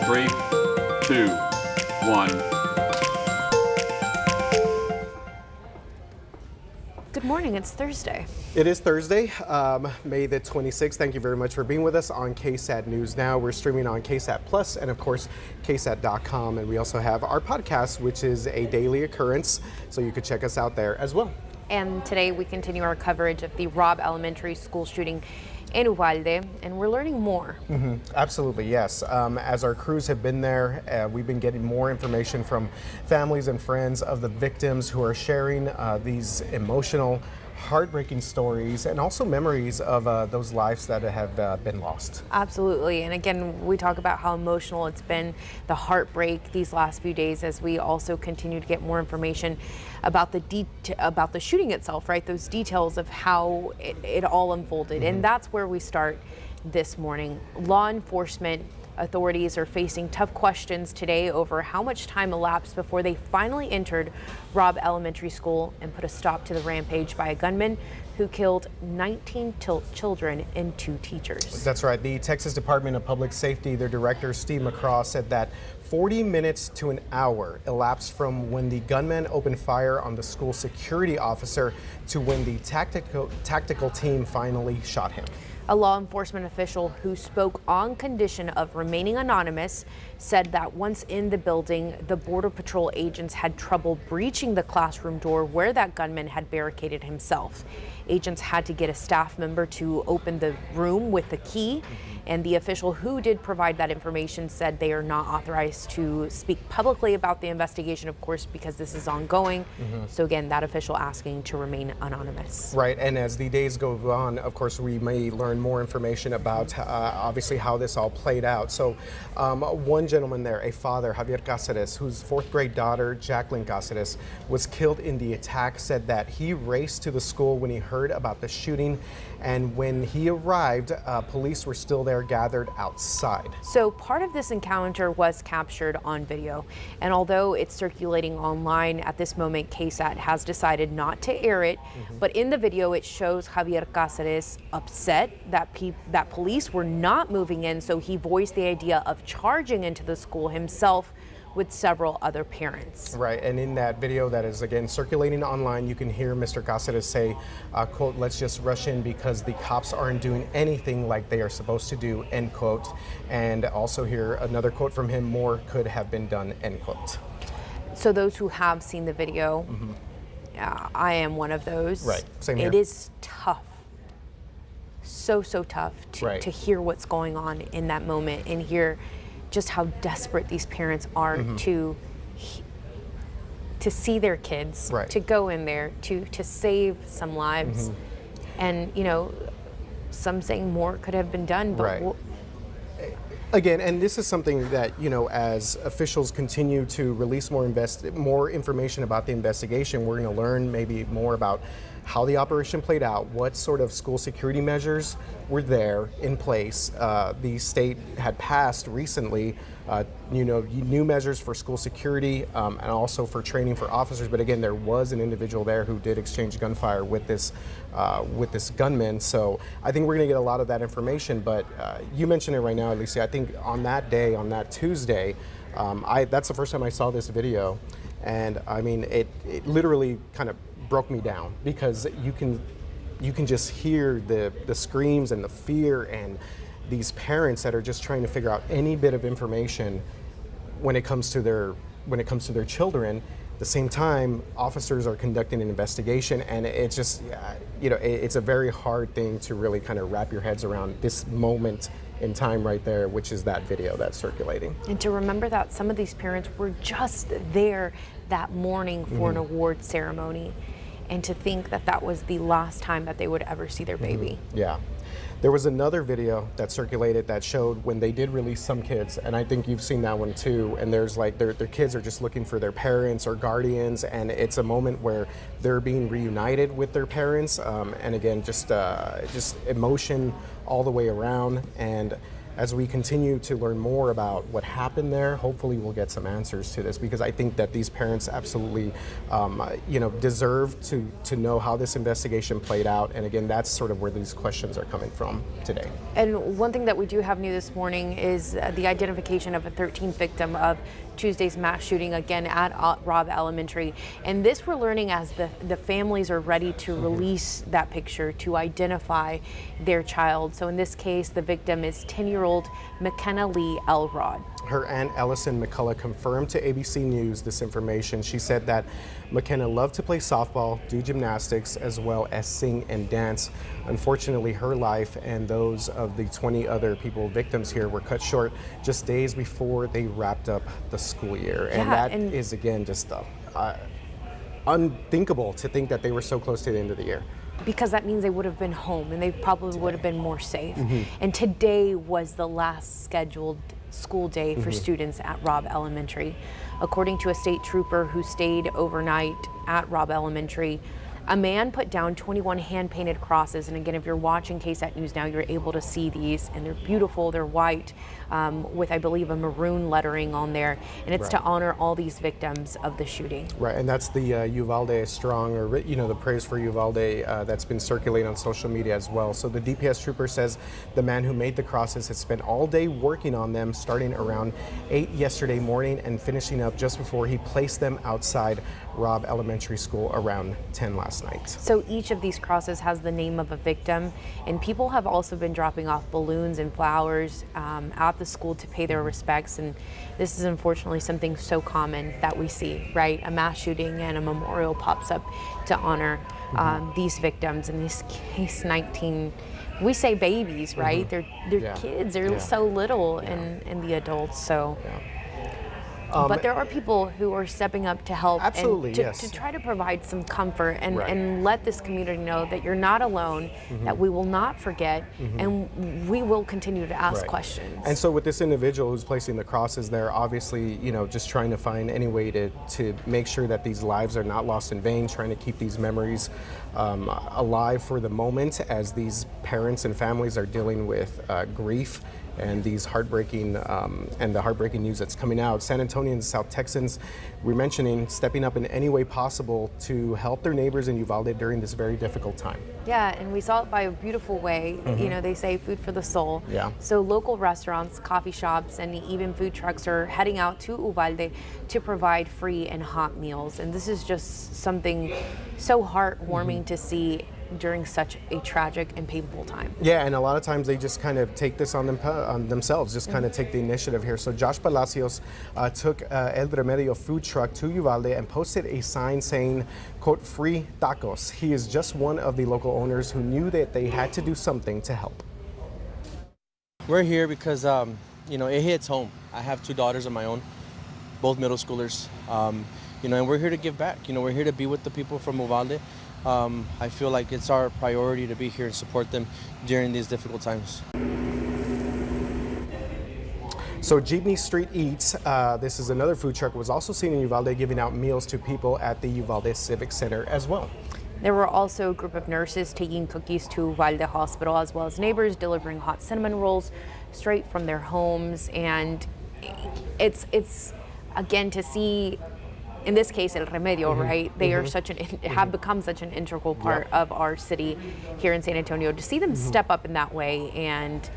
3, 2, 1. Good morning, it's Thursday. It is Thursday, May the 26th. Thank you very much for being with us on KSAT News Now. We're streaming on KSAT Plus and of course KSAT.com, and we also have our podcast, which is a daily occurrence, so you could check us out there as well. And today we continue our coverage of the Robb Elementary School shooting in Uvalde, and we're learning more. Absolutely, yes. As our crews have been there, we've been getting more information from families and friends of the victims who are sharing these emotional, heartbreaking stories and also memories of those lives that have been lost. Absolutely, and again, we talk about how emotional it's been, the heartbreak these last few days, as we also continue to get more information about the shooting itself, right? Those details of how it all unfolded, and that's where we start this morning. Law enforcement authorities are facing tough questions today over how much time elapsed before they finally entered Robb Elementary School and put a stop to the rampage by a gunman who killed 19 children and 2 teachers. That's right. The Texas Department of Public Safety, their director, Steve McCraw, said that 40 minutes to an hour elapsed from when the gunman opened fire on the school security officer to when the tactical team finally shot him. A law enforcement official who spoke on condition of remaining anonymous said that once in the building, the Border Patrol agents had trouble breaching the classroom door where that gunman had barricaded himself. Agents had to get a staff member to open the room with the key, and the official who did provide that information said they are not authorized to speak publicly about the investigation, of course, because this is ongoing. So again, that official asking to remain anonymous. Right, and as the days go on, of course, we may learn more information about obviously how this all played out. So one gentleman there, a father, Javier Cáceres, whose 4th grade daughter, Jacqueline Cáceres, was killed in the attack, said that he raced to the school when he heard about the shooting, and when he arrived, police were still there gathered outside. So part of this encounter was captured on video, and although it's circulating online at this moment, KSAT has decided not to air it, but in the video it shows Javier Cáceres upset that police were not moving in, so he voiced the idea of charging into the school himself with several other parents. Right, and in that video that is again circulating online, you can hear Mr. Cáceres say, quote, "Let's just rush in because the cops aren't doing anything like they are supposed to do," end quote. And also hear another quote from him, "More could have been done," end quote. So those who have seen the video, I am one of those. Right, same here. It is tough. So tough to hear what's going on in that moment and hear just how desperate these parents are to see their kids, to go in there, to save some lives. And, you know, some saying more could have been done, but again, and this is something that, you know, as officials continue to release more information about the investigation, we're going to learn maybe more about how the operation played out, what sort of school security measures were there in place. The state had passed recently, new measures for school security and also for training for officers. But again, there was an individual there who did exchange gunfire with this gunman. So I think we're going to get a lot of that information. But you mentioned it right now, Alicia. I think on that day, on that Tuesday, that's the first time I saw this video, and I mean, it literally kind of broke me down, because you can just hear the screams and the fear, and these parents that are just trying to figure out any bit of information when it comes to their children. At the same time, officers are conducting an investigation, and it's just it's a very hard thing to really kind of wrap your heads around this moment in time right there, which is that video that's circulating. And to remember that some of these parents were just there that morning for an award ceremony, and to think that that was the last time that they would ever see their baby. Yeah. There was another video that circulated that showed when they did release some kids, and I think you've seen that one too, and there's like their kids are just looking for their parents or guardians, and it's a moment where they're being reunited with their parents, and again, just emotion all the way around. And as we continue to learn more about what happened there, hopefully we'll get some answers to this, because I think that these parents absolutely, deserve to know how this investigation played out. And again, that's sort of where these questions are coming from today. And one thing that we do have new this morning is the identification of a 13th victim of Tuesday's mass shooting, again at Robb Elementary. And this we're learning as the families are ready to release that picture to identify their child. So in this case, the victim is 10-year-old McKenna Lee Elrod. Her aunt Ellison McCullough confirmed to ABC News this information. She said that McKenna loved to play softball, do gymnastics, as well as sing and dance. Unfortunately, her life and those of the 20 other victims here were cut short just days before they wrapped up the school year. And that is, again, just unthinkable to think that they were so close to the end of the year. Because that means they would have been home and they probably would have been more safe. And today was the last scheduled school day for students at Robb Elementary. According to a state trooper who stayed overnight at Robb Elementary, a man put down 21 hand-painted crosses. And again, if you're watching KSAT News now, you're able to see these, and they're beautiful. They're white with, I believe, a maroon lettering on there. And it's to honor all these victims of the shooting. Right, and that's the Uvalde Strong, or the praise for Uvalde that's been circulating on social media as well. So the DPS trooper says the man who made the crosses has spent all day working on them, starting around 8 yesterday morning and finishing up just before he placed them outside Robb Elementary School around 10 last night. So each of these crosses has the name of a victim, and people have also been dropping off balloons and flowers at the school to pay their respects. And this is unfortunately something so common that we see, right? A mass shooting and a memorial pops up to honor these victims. In this case, 19, we say babies, right? They're kids, they're so little, and the adults, so. But there are people who are stepping up to help and to try to provide some comfort and let this community know that you're not alone, that we will not forget, and we will continue to ask questions. And so with this individual who's placing the crosses there, obviously, just trying to find any way to make sure that these lives are not lost in vain, trying to keep these memories alive for the moment as these parents and families are dealing with grief and these heartbreaking news that's coming out. San Antonians, South Texans, we're mentioning stepping up in any way possible to help their neighbors in Uvalde during this very difficult time. Yeah, and we saw it by a beautiful way. They say food for the soul. Yeah. So local restaurants, coffee shops, and even food trucks are heading out to Uvalde to provide free and hot meals. And this is just something so heartwarming to see during such a tragic and painful time. Yeah, and a lot of times they just kind of take this on themselves, just kind of take the initiative here. So Josh Palacios took El Remedio food truck to Uvalde and posted a sign saying, quote, "free tacos." He is just one of the local owners who knew that they had to do something to help. We're here because, it hits home. I have 2 daughters of my own, both middle schoolers, and we're here to give back. We're here to be with the people from Uvalde. I feel like it's our priority to be here and support them during these difficult times. So Jeepney Street Eats, this is another food truck, was also seen in Uvalde giving out meals to people at the Uvalde Civic Center as well. There were also a group of nurses taking cookies to Uvalde Hospital, as well as neighbors delivering hot cinnamon rolls straight from their homes. And it's again, to see, in this case, El Remedio, right? They are have become such an integral part of our city here in San Antonio. To see them step up in that way and,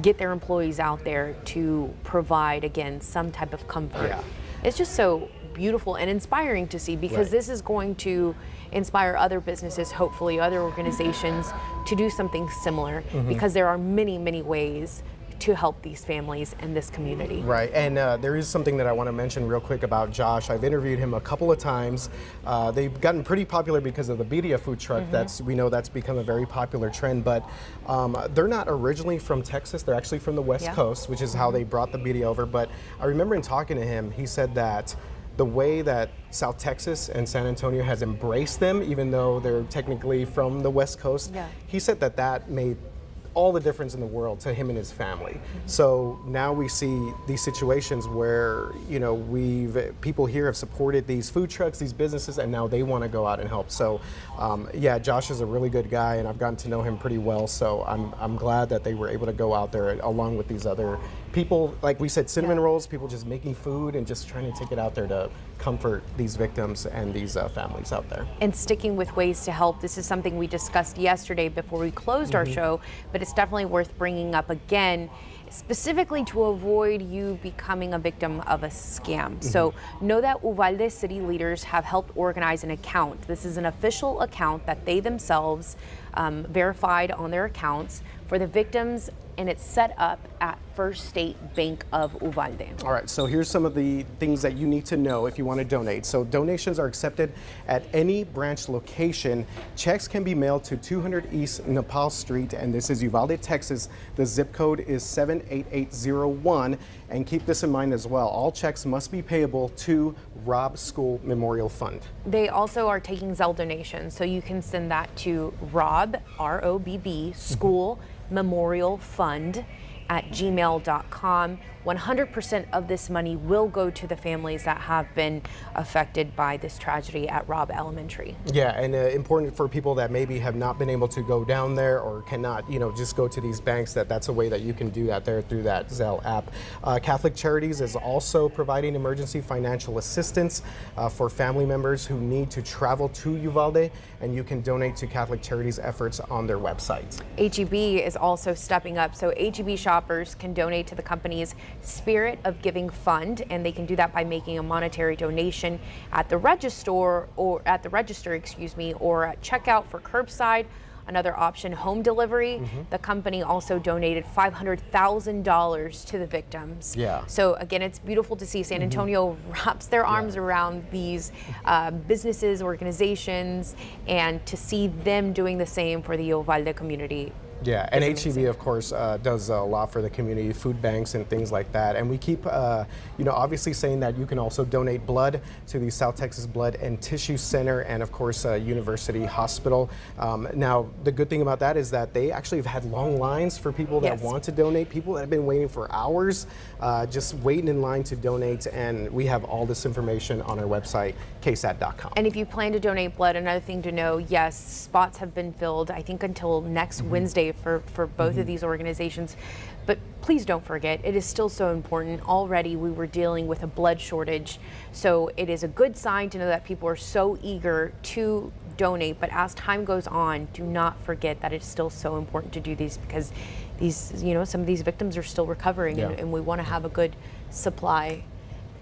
get their employees out there to provide, again, some type of comfort. Yeah. It's just so beautiful and inspiring to see, because this is going to inspire other businesses, hopefully other organizations, to do something similar, because there are many, many ways to help these families and this community. Right, and there is something that I want to mention real quick about Josh. I've interviewed him a couple of times. They've gotten pretty popular because of the birria food truck. We know that's become a very popular trend, but they're not originally from Texas. They're actually from the West Coast, which is how they brought the birria over. But I remember in talking to him, he said that the way that South Texas and San Antonio has embraced them, even though they're technically from the West Coast, he said that made all the difference in the world to him and his family. So now we see these situations where, you know, people here have supported these food trucks, these businesses, and now they want to go out and help. So yeah, Josh is a really good guy, and I've gotten to know him pretty well. So I'm glad that they were able to go out there along with these other people, like we said, cinnamon rolls, people just making food and just trying to take it out there to comfort these victims and these families out there. And sticking with ways to help, this is something we discussed yesterday before we closed our show, but it's definitely worth bringing up again, specifically to avoid you becoming a victim of a scam. So know that Uvalde city leaders have helped organize an account. This is an official account that they themselves verified on their accounts for the victims, and it's set up at First State Bank of Uvalde. All right, so here's some of the things that you need to know if you want to donate. So donations are accepted at any branch location. Checks can be mailed to 200 East Nepal Street, and this is Uvalde, Texas. The zip code is 78801, and keep this in mind as well. All checks must be payable to Robb School Memorial Fund. They also are taking Zelle donations, so you can send that to Robb, R-O-B-B, School Memorial Fund at gmail.com. 100% of this money will go to the families that have been affected by this tragedy at Robb Elementary. Yeah, and important for people that maybe have not been able to go down there or cannot, you know, just go to these banks, that's a way that you can do that there through that Zelle app. Catholic Charities is also providing emergency financial assistance for family members who need to travel to Uvalde, and you can donate to Catholic Charities efforts on their website. HEB is also stepping up, so HEB shoppers can donate to the company's Spirit of Giving Fund, and they can do that by making a monetary donation at the register or at checkout for curbside. Another option, home delivery. The company also donated $500,000 to the victims. Yeah. So again, it's beautiful to see San Antonio wraps their arms around these businesses, organizations, and to see them doing the same for the Uvalde community. Yeah, and HEB, of course, does a lot for the community, food banks and things like that. And we keep, you know, obviously saying that you can also donate blood to the South Texas Blood and Tissue Center and, of course, University Hospital. Now, the good thing about that is that they actually have had long lines for people that want to donate, people that have been waiting for hours, just waiting in line to donate. And we have all this information on our website, ksat.com. And if you plan to donate blood, another thing to know, yes, spots have been filled, I think, until next Wednesday for both of these organizations. But please don't forget, it is still so important. Already we were dealing with a blood shortage, so it is a good sign to know that people are so eager to donate. But as time goes on, do not forget that it's still so important to do these, because these, you know, some of these victims are still recovering, and we want to have a good supply,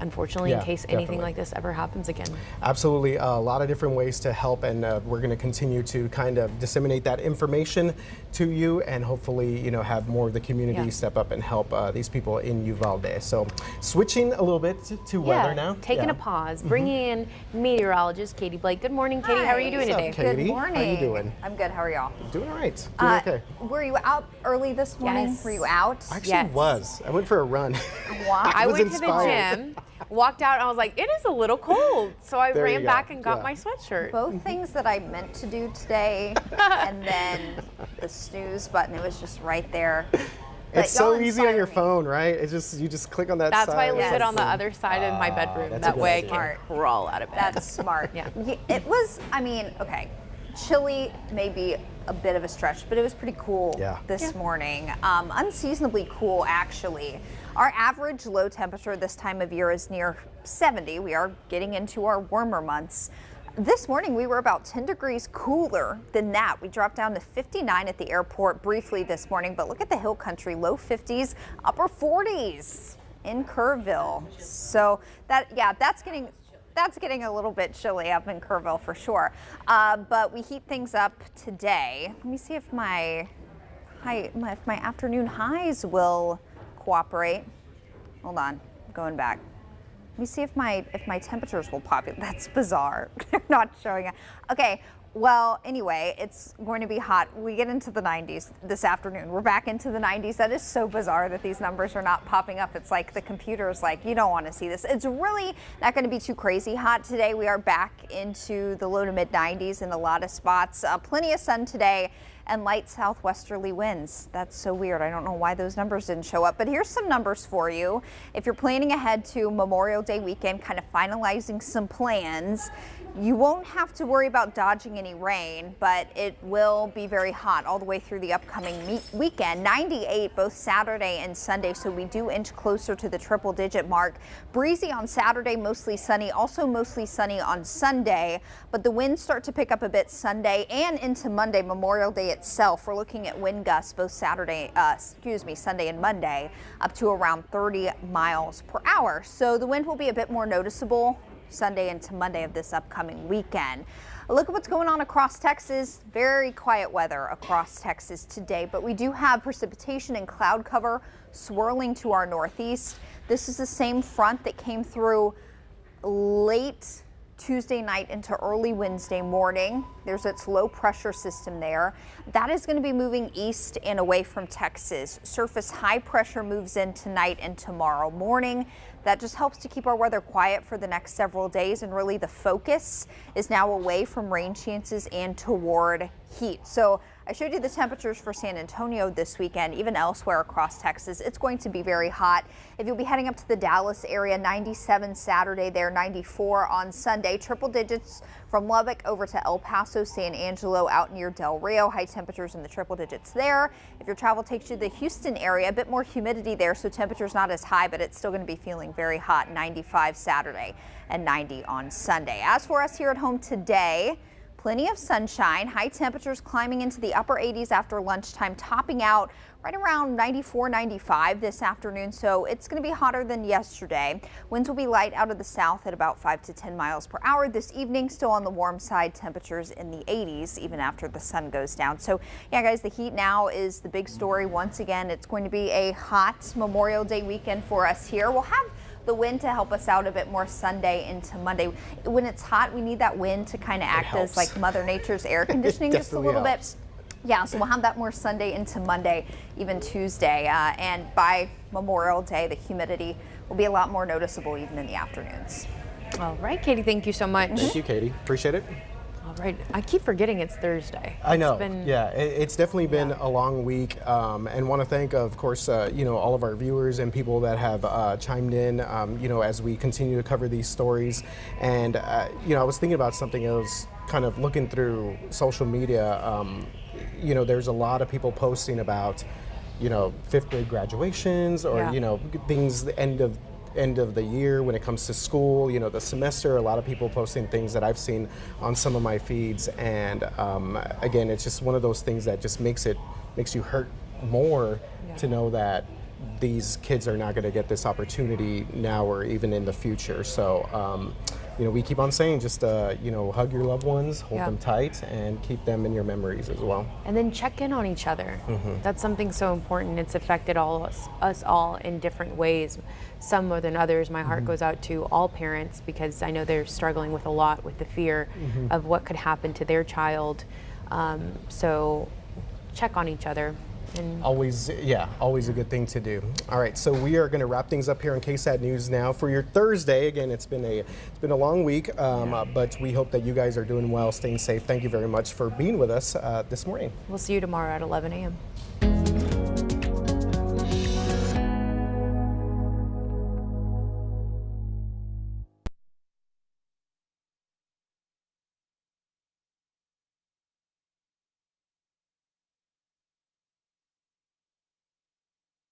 unfortunately, in case anything like this ever happens again. Absolutely, a lot of different ways to help, and we're going to continue to kind of disseminate that information to you, and hopefully, you know, have more of the community step up and help these people in Uvalde. So, switching a little bit to weather now. Taking a pause, bringing in meteorologist Katie Blake. Good morning, Katie. How are you doing today? Katie? Good morning. How you doing? I'm good. How are y'all? Doing all right. Doing okay. Were you out early this morning? Yes. Were you out? I actually was. I went for a run. Wow. I was went to the inspired. gym, walked out, and I was like, it is a little cold. So I There you ran go. back and got Yeah. my sweatshirt. Both things that I meant to do today, and then the snooze button, it was just right there. But It's so y'all easy on inspire your me. phone, right? It's just, you just click on that That's side. why I leave Yes. it on the other side of my bedroom. that's a That good way I idea. can crawl out of bed. That's smart. Yeah. It was, I mean, okay, chilly, maybe a bit of a stretch, but it was pretty cool this morning. Unseasonably cool, actually. Our average low temperature this time of year is near 70. We are getting into our warmer months. This morning, we were about 10 degrees cooler than that. We dropped down to 59 at the airport briefly this morning, but look at the hill country, low 50s, upper 40s in Kerrville. So that's getting a little bit chilly up in Kerrville for sure. But we heat things up today. Let me see if my afternoon highs will cooperate. Hold on, I'm going back. Let me see if my temperatures will populate. That's bizarre. They're not showing it. Okay. Well, anyway, it's going to be hot. We get into the 90s this afternoon. We're back into the 90s. That is so bizarre that these numbers are not popping up. It's like the computer is like, you don't want to see this. It's really not going to be too crazy hot today. We are back into the low to mid 90s in a lot of spots. Plenty of sun today. and light southwesterly winds. That's so weird. I don't know why those numbers didn't show up, but here's some numbers for you. If you're planning ahead to Memorial Day weekend, kind of finalizing some plans, you won't have to worry about dodging any rain, but it will be very hot all the way through the upcoming weekend. 98 both Saturday and Sunday, so we do inch closer to the triple-digit mark. Breezy on Saturday, mostly sunny, also mostly sunny on Sunday, but the winds start to pick up a bit Sunday and into Monday, Memorial Day itself. We're looking at wind gusts both Sunday and Monday, up to around 30 miles per hour. So the wind will be a bit more noticeable Sunday into Monday of this upcoming weekend. Look at what's going on across Texas. Very quiet weather across Texas today, but we do have precipitation and cloud cover swirling to our northeast. This is the same front that came through late Tuesday night into early Wednesday morning. There's its low pressure system there. That is going to be moving east and away from Texas. Surface high pressure moves in tonight and tomorrow morning. That just helps to keep our weather quiet for the next several days, and really the focus is now away from rain chances and toward heat. So I showed you the temperatures for San Antonio this weekend, even elsewhere across Texas. It's going to be very hot. If you'll be heading up to the Dallas area, 97 Saturday there, 94 on Sunday. Triple digits from Lubbock over to El Paso, San Angelo, out near Del Rio. High temperatures in the triple digits there. If your travel takes you to the Houston area, a bit more humidity there, so temperatures not as high, but it's still going to be feeling very hot. 95 Saturday and 90 on Sunday. As for us here at home today, plenty of sunshine, high temperatures climbing into the upper 80s after lunchtime, topping out right around 94, 95 this afternoon. So it's going to be hotter than yesterday. Winds will be light out of the south at about 5 to 10 miles per hour this evening. Still on the warm side, temperatures in the 80s even after the sun goes down. So yeah, guys, the heat now is the big story. Once again, it's going to be a hot Memorial Day weekend for us here. We'll have the wind to help us out a bit more Sunday into Monday. When it's hot, we need that wind to kind of act as like Mother Nature's air conditioning just a little bit. Yeah, so we'll have that more Sunday into Monday, even Tuesday. And by Memorial Day, the humidity will be a lot more noticeable even in the afternoons. All right, Katie, thank you so much. Thank you, Katie. Appreciate it. All right, I keep forgetting it's Thursday. I know. It's definitely been a long week, and want to thank, of course, all of our viewers and people that have chimed in, as we continue to cover these stories. And I was thinking about something. I was kind of looking through social media. There's a lot of people posting about, fifth grade graduations or things the end of the year when it comes to school, the semester. A lot of people posting things that I've seen on some of my feeds, and again, it's just one of those things that just makes you hurt more to know that these kids are not going to get this opportunity now or even in the future. So we keep on saying, just hug your loved ones, hold them tight, and keep them in your memories as well. And then check in on each other. That's something so important. It's affected us all in different ways, some more than others. My heart goes out to all parents because I know they're struggling with a lot with the fear of what could happen to their child. So check on each other. And always a good thing to do. All right, so we are going to wrap things up here on KSAT News now for your Thursday. Again, it's been a long week, but we hope that you guys are doing well, staying safe. Thank you very much for being with us this morning. We'll see you tomorrow at 11 a.m.